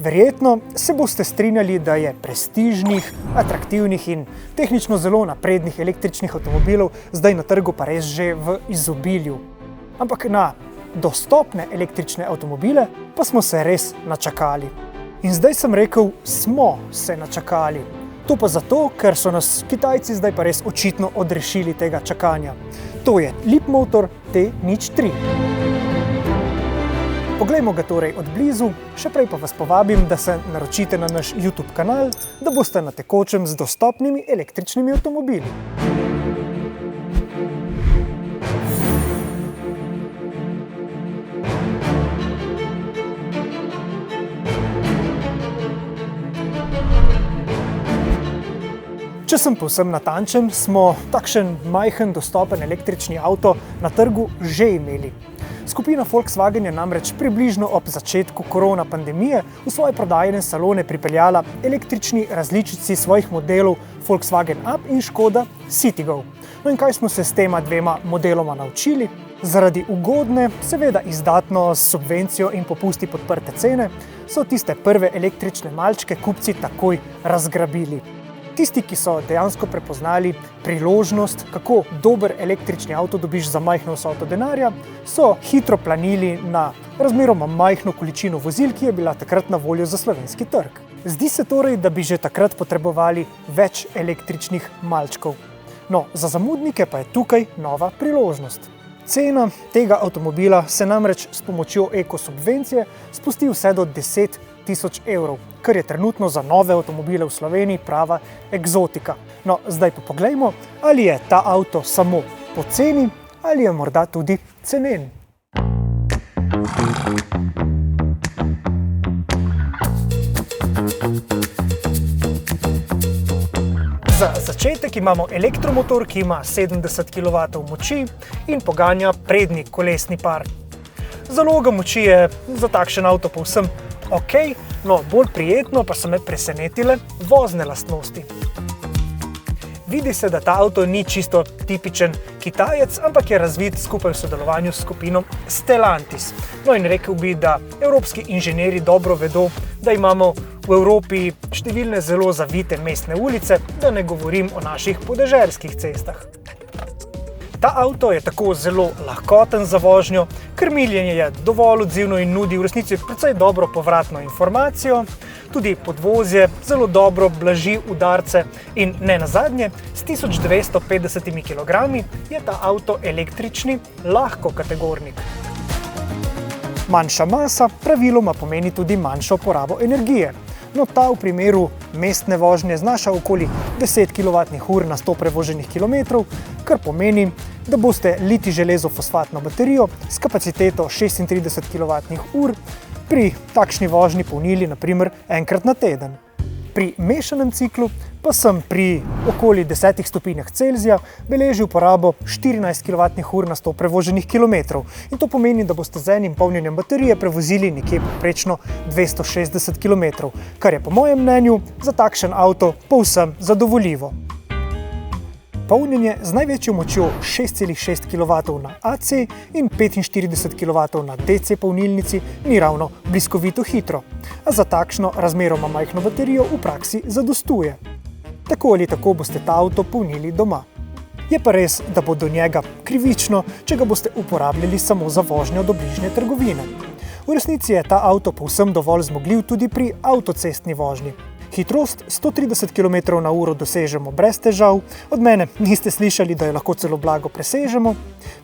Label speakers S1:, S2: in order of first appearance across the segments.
S1: Verjetno se boste strinjali, da je prestižnih, atraktivnih in tehnično zelo naprednih električnih avtomobilov zdaj na trgu pa res že v izobilju. Ampak na dostopne električne avtomobile pa smo se res načakali. In zdaj sem rekel, smo se načakali. To pa zato, ker so nas Kitajci zdaj pa res očitno odrešili tega čakanja. To je Leapmotor T03. Poglejmo ga torej od blizu, še prej pa vas povabim, da se naročite na naš YouTube kanal, da boste na tekočem z dostopnimi električnimi avtomobili. Če sem povsem natančen, smo takšen majhen dostopen električni avto na trgu že imeli. Skupina Volkswagen je namreč približno ob začetku korona pandemije v svoje prodajne salone pripeljala električni različici svojih modelov Volkswagen Up in Škoda Citigo. No in kaj smo se s tema dvema modeloma naučili? Zaradi ugodne, seveda izdatno s subvencijo in popusti podprte cene, so tiste prve električne malčke kupci takoj razgrabili. Tisti, ki so dejansko prepoznali priložnost, kako dober električni avto dobiš za majhno vsoto denarja, so hitro planili na razmeroma majhno količino vozil, ki je bila takrat na voljo za slovenski trg. Zdi se torej, da bi že takrat potrebovali več električnih malčkov. No, za zamudnike pa je tukaj nova priložnost. Cena tega avtomobila se namreč s pomočjo ekosubvencije spusti vse do 10 tisoč evrov, kar je trenutno za nove avtomobile v Sloveniji prava eksotika. No, zdaj pa poglejmo, ali je ta avto samo poceni ali je morda tudi cenen. Za začetek imamo elektromotor, ki ima 70 kW moči in poganja prednji kolesni par. Zaloga moči je za takšen avto povsem ok, no bolj prijetno pa so me presenetile vozne lastnosti. Vidi se, da ta avto ni čisto tipičen Kitajec, ampak je razvit skupaj v sodelovanju s skupino Stellantis. No in rekel bi, da evropski inženirji dobro vedo, da imamo v Evropi številne zelo zavite mestne ulice, da ne govorim o naših podeželskih cestah. Ta avto je tako zelo lahkoten za vožnjo, krmiljenje je dovolj odzivno in nudi v resnici precej dobro povratno informacijo, tudi podvozje zelo dobro blaži udarce in ne nazadnje, s 1250 kg je ta avto električni lahkokategornik. Manjša masa praviloma pomeni tudi manjšo porabo energije. No, ta v primeru mestne vožnje znaša okoli 10 kWh na 100 prevoženih kilometrov, kar pomeni, da boste liti železo-fosfatno baterijo s kapaciteto 36 kWh pri takšni vožnji polnili na primer enkrat na teden. Pri mešanem ciklu pa sem pri okoli 10 stopinjah Celzija beležil porabo 14 kWh na 100 prevoženih kilometrov. In to pomeni, da boste z enim polnjenjem baterije prevozili nekje poprečno 260 km, kar je po mojem mnenju za takšen avto povsem zadovoljivo. Polnjenje z največjo močjo 6,6 kW na AC in 45 kW na DC polnilnici ni ravno bliskovito hitro, a za takšno razmeroma majhno baterijo v praksi zadostuje. Tako ali tako boste ta avto polnili doma. Je pa res, da bo do njega krivično, če ga boste uporabljali samo za vožnjo do bližnje trgovine. V resnici je ta avto povsem dovolj zmogljiv tudi pri avtocestni vožnji. Hitrost 130 km/h dosežemo brez težav, od mene niste slišali, da jo lahko celo blago presežemo,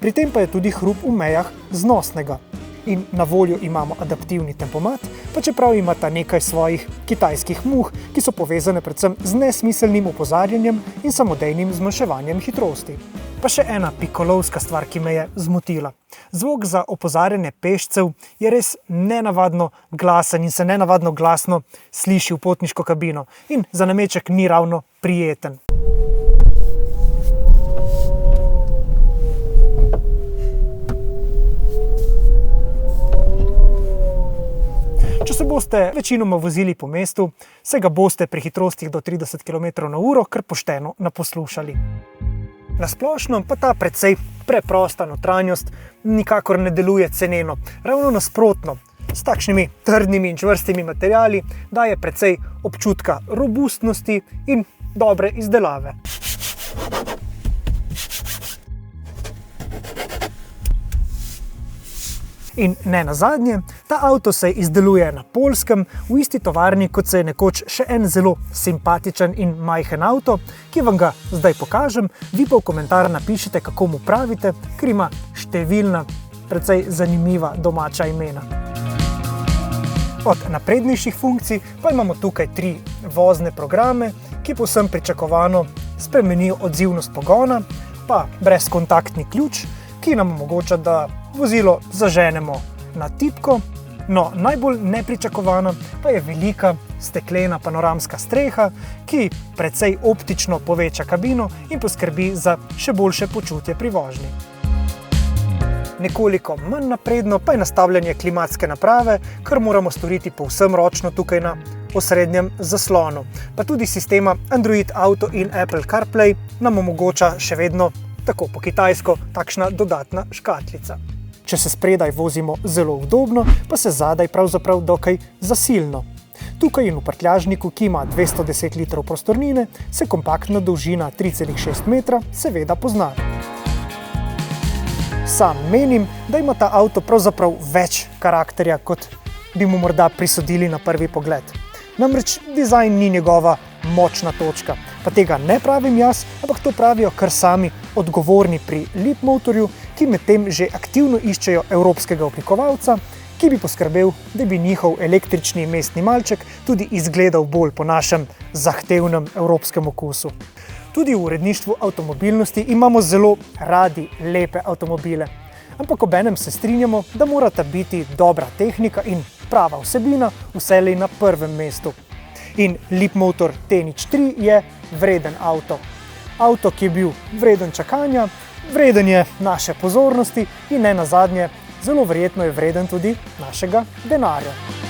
S1: pri tem pa je tudi hrup v mejah znosnega. In na voljo imamo adaptivni tempomat, pa čeprav imata nekaj svojih kitajskih muh, ki so povezane predvsem z nesmiselnim opozarjanjem in samodejnim zmanjševanjem hitrosti. Pa še ena pikolovska stvar, ki me je zmotila. Zvok za opozarjanje pešcev je res nenavadno glasen in se nenavadno glasno sliši v potniško kabino in za nameček ni ravno prijeten. Če se boste večinoma vozili po mestu, se ga boste pri hitrostih do 30 km/h kar pošteno naposlušali. Na splošno pa ta precej preprosta notranjost nikakor ne deluje ceneno. Ravno nasprotno, s takšnimi trdnimi in čvrstimi materiali daje precej občutka robustnosti in dobre izdelave. In ne nazadnje, ta avto se izdeluje na Poljskem, v isti tovarni, kot se je nekoč še en zelo simpatičen in majhen avto, ki vam ga zdaj pokažem, vi pa v komentar napišite, kako mu pravite, ker ima številna, precej zanimiva domača imena. Od naprednejših funkcij pa imamo tukaj 3 vozne programe, ki povsem pričakovano spremenijo odzivnost pogona, pa brezkontaktni ključ, ki nam omogoča, da vozilo zaženemo na tipko, no najbolj nepričakovana pa je velika steklena panoramska streha, ki precej optično poveča kabino in poskrbi za še boljše počutje pri vožnji. Nekoliko manj napredno pa je nastavljanje klimatske naprave, kar moramo storiti povsem ročno tukaj na osrednjem zaslonu. Pa tudi sistema Android Auto in Apple CarPlay nam omogoča še vedno, tako po kitajsko, takšna dodatna škatlica. Če se spredaj vozimo zelo udobno, pa se zadaj pravzaprav dokaj zasilno. Tukaj in v prtljažniku, ki ima 210 litrov prostornine, se kompaktna dolžina 3,6 metra seveda pozna. Sam menim, da ima ta avto pravzaprav več karakterja, kot bi mu morda prisodili na prvi pogled. Namreč dizajn ni njegova močna točka, pa tega ne pravim jaz, ampak to pravijo kar sami odgovorni pri Leapmotorju, ki medtem že aktivno iščejo evropskega oblikovalca, ki bi poskrbel, da bi njihov električni mestni malček tudi izgledal bolj po našem zahtevnem evropskem okusu. Tudi v uredništvu avtomobilnosti imamo zelo radi lepe avtomobile, ampak obenem se strinjamo, da morata biti dobra tehnika in prava vsebina vselej na prvem mestu. In Leapmotor T03 je vreden avto. Avto, ki je bil vreden čakanja, vreden je naše pozornosti in ne nazadnje, zelo verjetno je vreden tudi našega denarja.